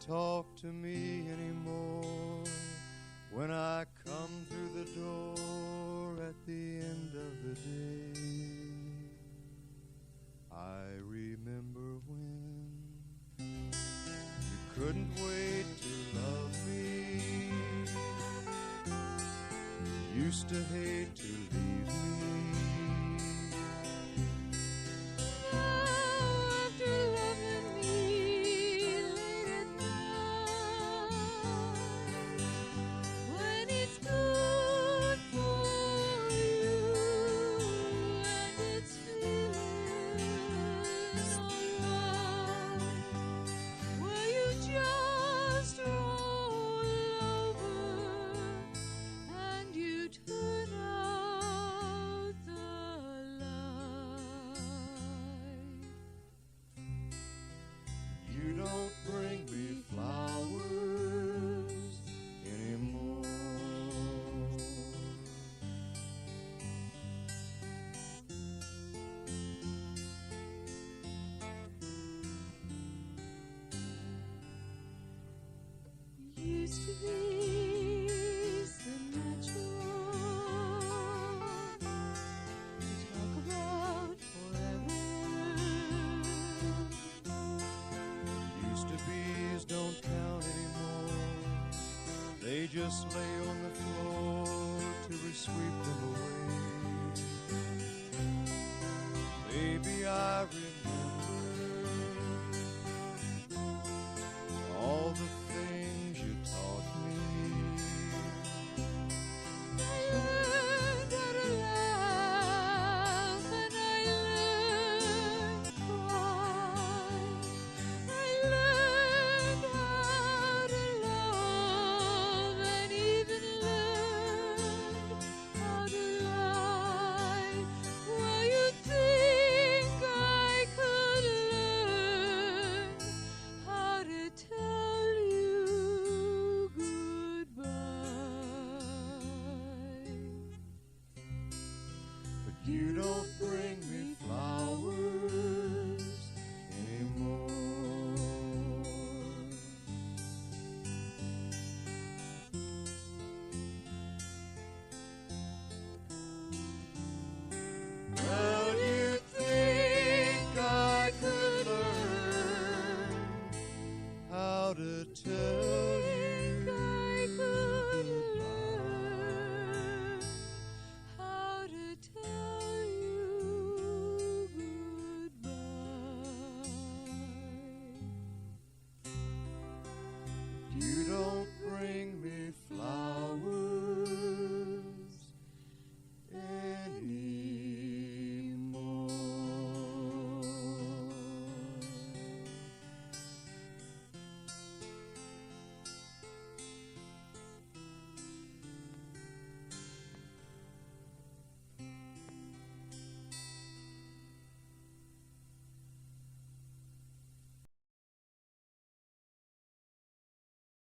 talk to me anymore when I come through the door at the end of the day. I remember when you couldn't wait to love me. You used to hate to leave me. You don't bring me flowers anymore. Used to be so natural to talk about forever. Used to be's don't count anymore. They just lay on the floor till we sweep them away. Baby, I remember